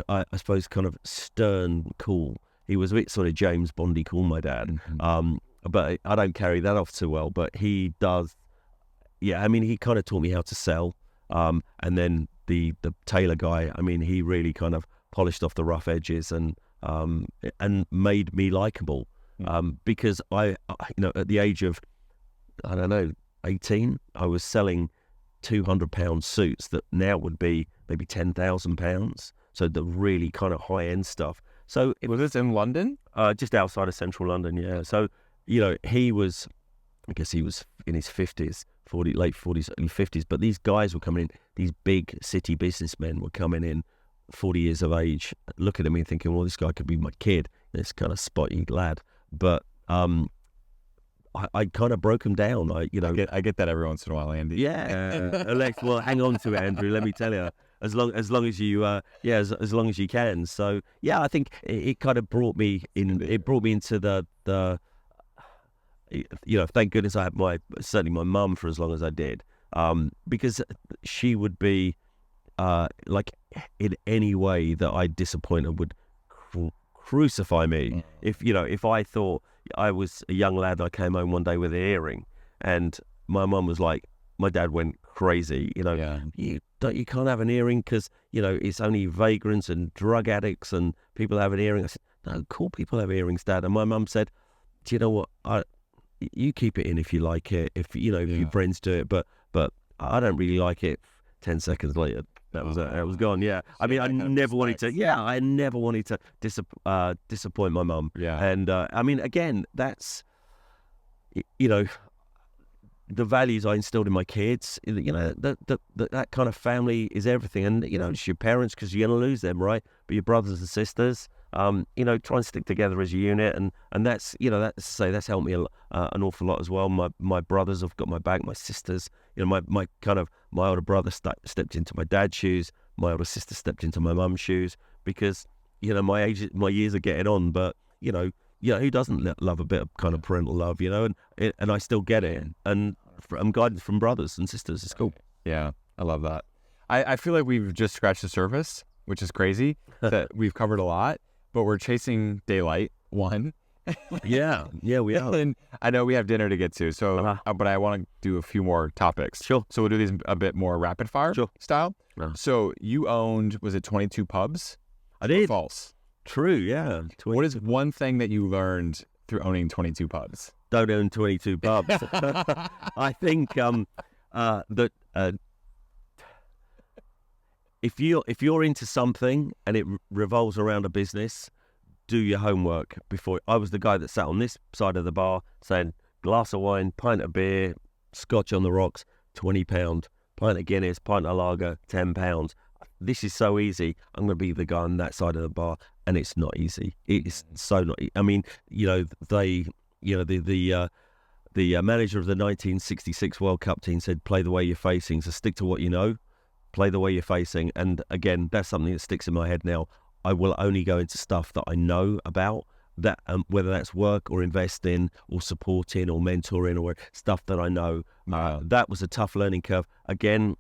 I suppose, kind of stern cool. He was a bit sort of James Bondy cool, my dad. But I don't carry that off too well. But he does. Yeah, I mean, he kind of taught me how to sell. And then the tailor guy, I mean, he really kind of polished off the rough edges and made me likable. Because I at the age of, I don't know, 18, I was selling £200 suits that now would be maybe £10,000. So the really kind of high end stuff. So was this in London? Just outside of central London, yeah. So he was, I guess he was in his 50s, late 40s, early 50s. But these guys were coming in, these big city businessmen were coming in, 40 years of age, looking at me and thinking, well, this guy could be my kid, this kind of spotty lad. But I kind of broke him down. I get that every once in a while, Andy. Yeah. Alex, well, hang on to it, Andrew. Let me tell you, as long as you, as long as you can. So yeah, I think it kind of brought me in. It brought me into the. Thank goodness I had certainly my mum for as long as I did, because she would be, like, in any way that I disappointed would crucify me. If I thought I was a young lad, I came home one day with an earring, and my mum was like, my dad went crazy. You can't have an earring because it's only vagrants and drug addicts and people have an earring. I said, no, cool people have earrings, Dad. And my mum said, do you know what? You keep it in if you like it. If your friends do it, but I don't really like it. 10 seconds later, that was gone. Yeah, I mean, I never wanted to disappoint my mum. Yeah, and I mean, again, that's the values I instilled in my kids. That kind of family is everything, and it's your parents because you're going to lose them, right? But your brothers and sisters, try and stick together as a unit, and that's that's helped me an awful lot as well. My brothers have got my back. My sisters, my older brother stepped into my dad's shoes. My older sister stepped into my mum's shoes because my years are getting on, but who doesn't love a bit of kind of parental love, and I still get it, and I'm guidance from brothers and sisters. It's cool. Yeah, I love that. I feel like we've just scratched the surface, which is crazy that we've covered a lot, but we're chasing daylight. Yeah, we are. And I know we have dinner to get to, so but I want to do a few more topics. Sure. So we'll do these a bit more rapid fire style. So you owned, was it 22 pubs? I did. False. True, yeah. What is one thing that you learned through owning 22 pubs? Don't own 22 pubs. I think that if you're into something and it revolves around a business, do your homework before. I was the guy that sat on this side of the bar saying, glass of wine, pint of beer, scotch on the rocks, £20, pint of Guinness, pint of lager, £10. This is so easy. I'm going to be the guy on that side of the bar, and it's not easy. It's so not. I mean, the manager of the 1966 World Cup team said, "Play the way you're facing." So stick to what you know. Play the way you're facing, and again, that's something that sticks in my head now. I will only go into stuff that I know about. That whether that's work or invest in or supporting or mentoring or stuff that I know. That was a tough learning curve. Again,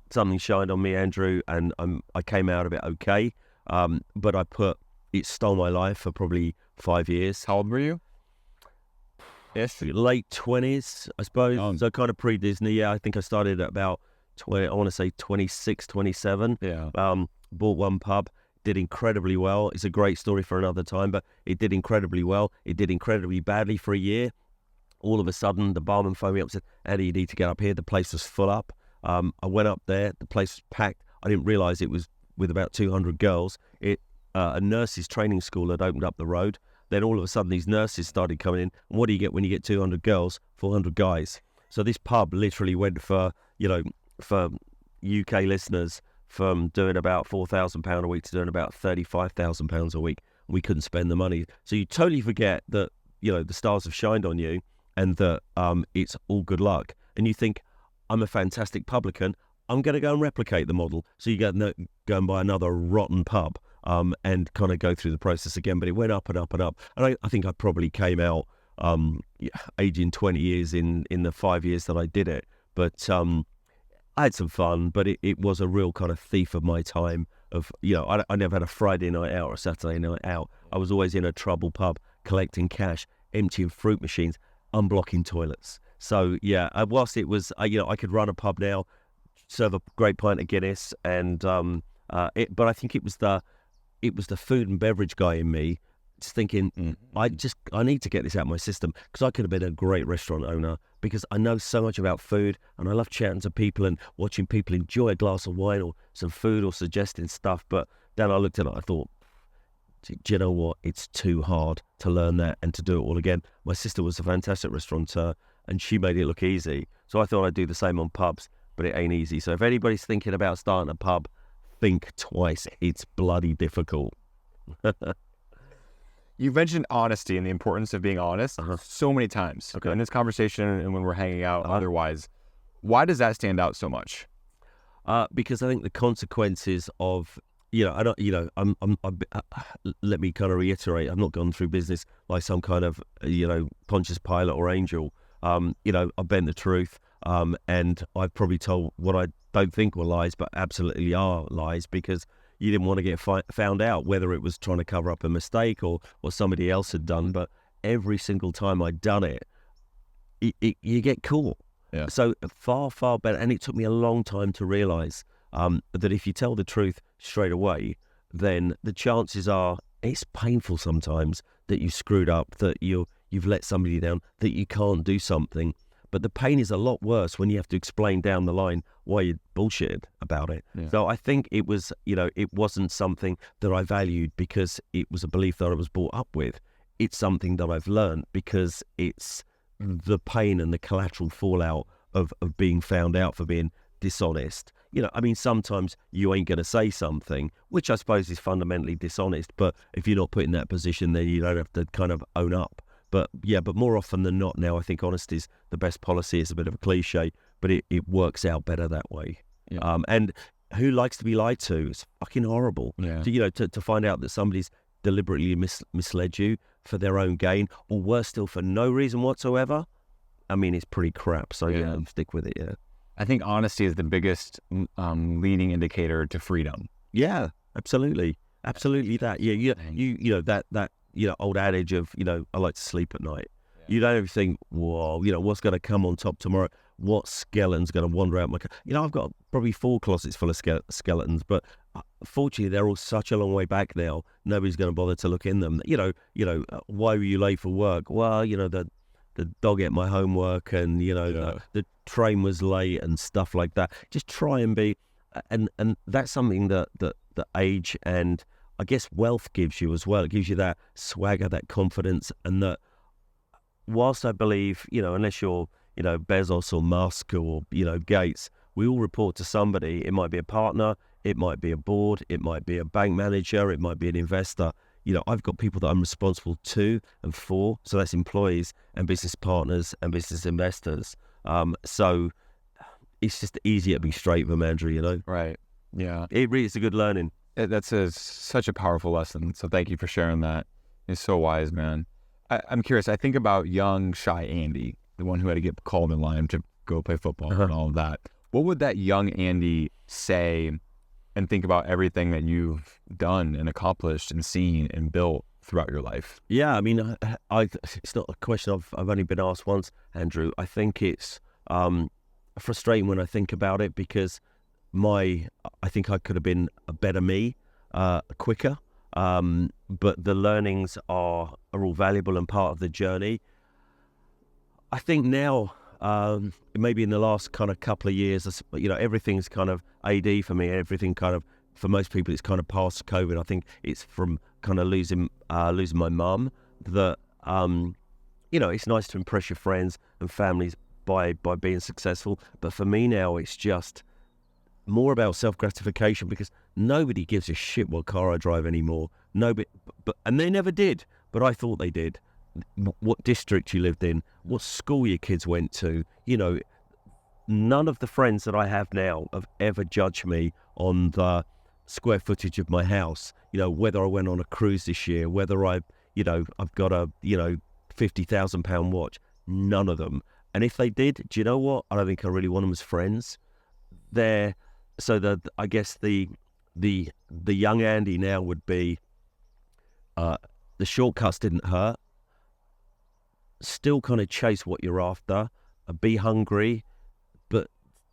something shined on me, Andrew, and I came out of it okay. But it stole my life for probably 5 years. How old were you? Yes, late 20s, I suppose. So kind of pre-Disney. Yeah, I think I started at about 20. I want to say 26, 27. Yeah. Bought one pub. Did incredibly well. It's a great story for another time, but it did incredibly well. It did incredibly badly for a year. All of a sudden, the barman phoned me up and said, "Eddie, you need to get up here." The place was full up. I went up there. The place was packed. I didn't realise it was with about 200 girls. A nurses' training school had opened up the road. Then all of a sudden, these nurses started coming in. And what do you get when you get 200 girls? 400 guys. So this pub literally went for UK listeners, from doing about £4,000 a week to doing about £35,000 a week. We couldn't spend the money. So you totally forget that, the stars have shined on you and that it's all good luck. And you think, I'm a fantastic publican. I'm going to go and replicate the model. So you go and buy another rotten pub and kind of go through the process again. But it went up and up and up. And I think I probably came out aging 20 years in the 5 years that I did it. But I had some fun, but it was a real kind of thief of my time. I never had a Friday night out or a Saturday night out. I was always in a trouble pub, collecting cash, emptying fruit machines, unblocking toilets. So yeah, whilst it was, I could run a pub now, serve a great pint of Guinness, and but I think it was the food and beverage guy in me, just thinking, I need to get this out of my system, because I could have been a great restaurant owner, because I know so much about food, and I love chatting to people and watching people enjoy a glass of wine or some food or suggesting stuff. But then I looked at it, I thought, do you know what? It's too hard to learn that and to do it all again. My sister was a fantastic restaurateur, and she made it look easy. So I thought I'd do the same on pubs, but it ain't easy. So if anybody's thinking about starting a pub, think twice. It's bloody difficult. You've mentioned honesty and the importance of being honest so many times in this conversation and when we're hanging out otherwise. Why does that stand out so much? Because I think the consequences of, let me kind of reiterate, I've not gone through business like some kind of, Pontius Pilate or angel. I bent the truth, and I've probably told what I don't think were lies, but absolutely are lies, because you didn't want to get found out, whether it was trying to cover up a mistake or what somebody else had done. But every single time I'd done it, you get caught. Yeah. So far, far better. And it took me a long time to realise that if you tell the truth straight away, then the chances are it's painful sometimes that you screwed up, that you've let somebody down, that you can't do something. But the pain is a lot worse when you have to explain down the line why you bullshitted about it. Yeah. So I think it was, it wasn't something that I valued because it was a belief that I was brought up with. It's something that I've learned because it's the pain and the collateral fallout of being found out for being dishonest. Sometimes you ain't going to say something, which I suppose is fundamentally dishonest. But if you're not put in that position, then you don't have to kind of own up. But more often than not now, I think honesty is the best policy. It's a bit of a cliche, but it works out better that way. Yeah. And who likes to be lied to? It's fucking horrible. Yeah. To find out that somebody's deliberately misled you for their own gain, or worse still, for no reason whatsoever. It's pretty crap. So stick with it. Yeah. I think honesty is the biggest leading indicator to freedom. Yeah, absolutely. That. Yeah, that. Old adage of, I like to sleep at night. Yeah. You don't ever think, whoa, what's going to come on top tomorrow? What skeleton's going to wander out my... I've got probably 4 closets full of skeletons, but fortunately they're all such a long way back now, nobody's going to bother to look in them. Why were you late for work? Well, the dog ate my homework, and, the train was late and stuff like that. Just try and be... And that's something that age and... I guess wealth gives you as well. It gives you that swagger, that confidence, and that whilst I believe, unless you're, Bezos or Musk or, Gates, we all report to somebody. It might be a partner, it might be a board, it might be a bank manager, it might be an investor. I've got people that I'm responsible to and for, so that's employees and business partners and business investors. So it's just easier to be straight with them, Andrew, Right. Yeah. It really is a good learning. That's such a powerful lesson. So thank you for sharing that. It's so wise, man. I'm curious. I think about young, shy Andy, the one who had to get called in line to go play football and all of that. What would that young Andy say and think about everything that you've done and accomplished and seen and built throughout your life? Yeah, it's not a question I've only been asked once, Andrew. I think it's frustrating when I think about it, because I think I could have been a better me, quicker, but the learnings are all valuable and part of the journey. I think now, maybe in the last kind of couple of years, everything's kind of AD for me. Everything kind of, for most people, it's kind of past COVID. I think it's from kind of losing my mum that, it's nice to impress your friends and families by being successful. But for me now, it's just more about self-gratification, because nobody gives a shit what car I drive anymore. Nobody, and they never did, but I thought they did. What district you lived in, what school your kids went to, none of the friends that I have now have ever judged me on the square footage of my house, whether I went on a cruise this year, whether I've got a, £50,000 watch. None of them. And if they did, do you know what? I don't think I really want them as friends. I guess the young Andy now would be, the shortcuts didn't hurt. Still kind of chase what you're after, be hungry, but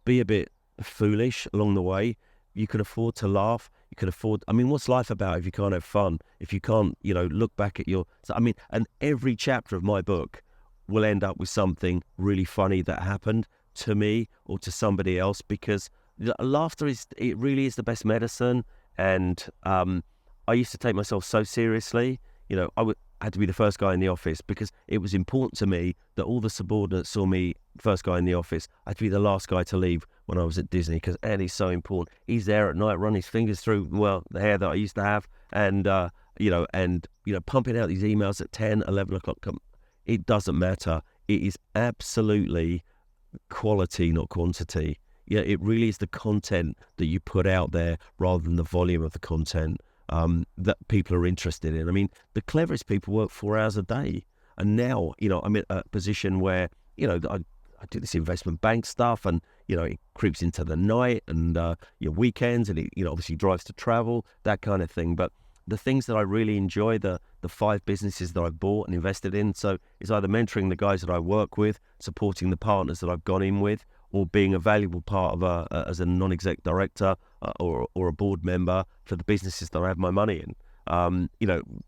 be a bit foolish along the way. You can afford to laugh. You can afford, what's life about if you can't have fun? If you can't, look back at and every chapter of my book will end up with something really funny that happened to me or to somebody else, because laughter really is the best medicine. And I used to take myself so seriously. I had to be the first guy in the office because it was important to me that all the subordinates saw me first guy in the office. I had to be the last guy to leave when I was at Disney because Andy's so important. He's there at night running his fingers through, the hair that I used to have, and pumping out these emails at 10, 11 o'clock. It doesn't matter. It is absolutely quality, not quantity. It really is the content that you put out there rather than the volume of the content that people are interested in. The cleverest people work 4 hours a day. And now, I'm in a position where, I do this investment bank stuff and, it creeps into the night and your weekends and it, obviously drives to travel, that kind of thing. But the things that I really enjoy, the 5 businesses that I've bought and invested in, so it's either mentoring the guys that I work with, supporting the partners that I've gone in with, or being a valuable part of as a non-exec director or a board member for the businesses that I have my money in.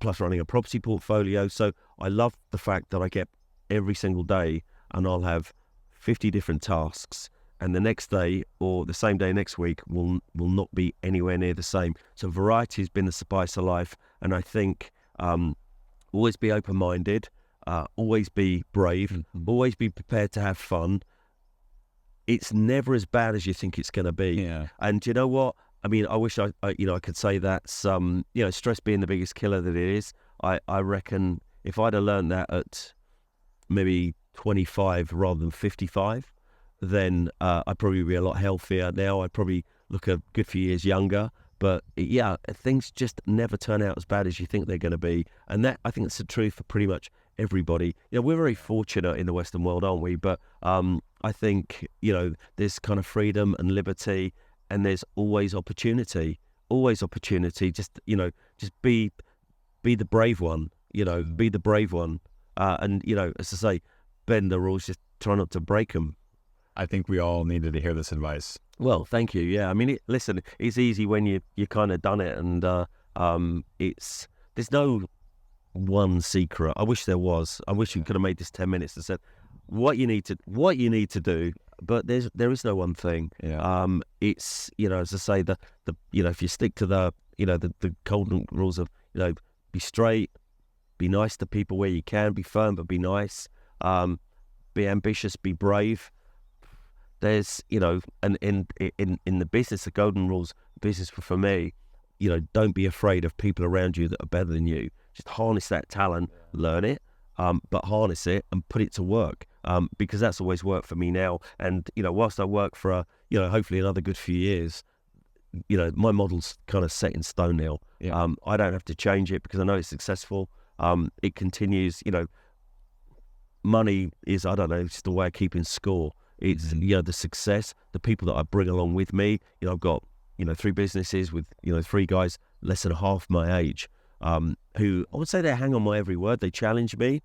Plus running a property portfolio. So I love the fact that I get every single day and I'll have 50 different tasks, and the next day or the same day next week will not be anywhere near the same. So variety has been the spice of life, and I think always be open-minded, always be brave, always be prepared to have fun. It's never as bad as you think it's going to be. Yeah. And you know what? I wish I could say that's, stress being the biggest killer that it is. I reckon if I'd have learned that at maybe 25 rather than 55, then I'd probably be a lot healthier now. I'd probably look a good few years younger. But yeah, things just never turn out as bad as you think they're going to be. And that, I think that's the truth for pretty much everybody. We're very fortunate in the Western world, aren't we? But I think, there's kind of freedom and liberty, and there's always opportunity. Just be the brave one, be the brave one. And, as I say, bend the rules, just try not to break them. I think we all needed to hear this advice. Well, thank you. Yeah, listen, it's easy when you kind of done it, and there's no one secret. I wish there was. I wish we could have made this 10 minutes and said what you need to do. But there is no one thing. Yeah. It's as I say, the if you stick to the golden rules of be straight, be nice to people where you can, be firm but be nice, be ambitious, be brave. There's and in the business, the golden rules business for me, don't be afraid of people around you that are better than you. Just harness that talent, learn it, but harness it and put it to work, because that's always worked for me now. And whilst I work for hopefully another good few years, my model's kind of set in stone now. Yeah. I don't have to change it because I know it's successful. It continues. Money is, I don't know, just a way of keeping score. It's the success, the people that I bring along with me. I've got 3 businesses with 3 guys less than half my age, who I would say they hang on my every word. They challenge me.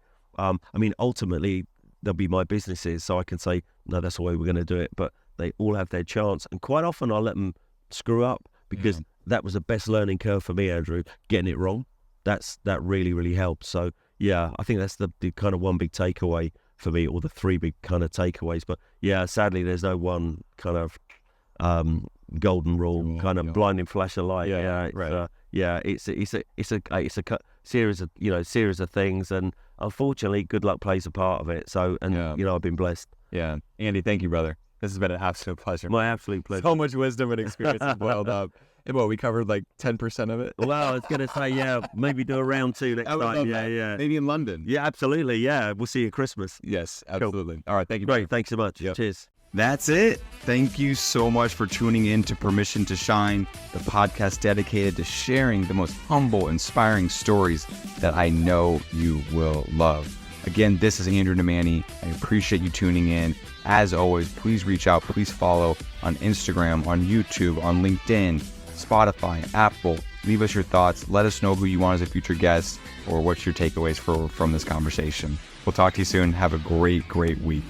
Ultimately they'll be my businesses, so I can say no, that's the way we're going to do it. But they all have their chance, and quite often I'll let them screw up because that was the best learning curve for me, Andrew. Getting it wrong, that really, really helped. So yeah, I think that's the kind of one big takeaway for me, or the 3 big kind of takeaways. But yeah, sadly, there's no one kind of golden rule, kind of blinding flash of light. Yeah, right. It's a series of things, and unfortunately, good luck plays a part of it. So, and I've been blessed. Yeah, Andy, thank you, brother. This has been an absolute pleasure. My absolute pleasure. So much wisdom and experience boiled up. Well, we covered like 10% of it. Well, I was going to say, yeah, maybe do a round 2 next I would time. love Yeah, that. yeah. Maybe in London. Yeah, absolutely. Yeah, we'll see you at Christmas. Yes, absolutely. All right, thank you. Great, thanks so much. Yep. Cheers. That's it. Thank you so much for tuning in to Permission to Shine, the podcast dedicated to sharing the most humble, inspiring stories that I know you will love. Again, this is Andrew Nemani. I appreciate you tuning in. As always, please reach out, please follow on Instagram, on YouTube, on LinkedIn, Spotify, Apple. Leave us your thoughts. Let us know who you want as a future guest or what's your takeaways from this conversation. We'll talk to you soon. Have a great, great week.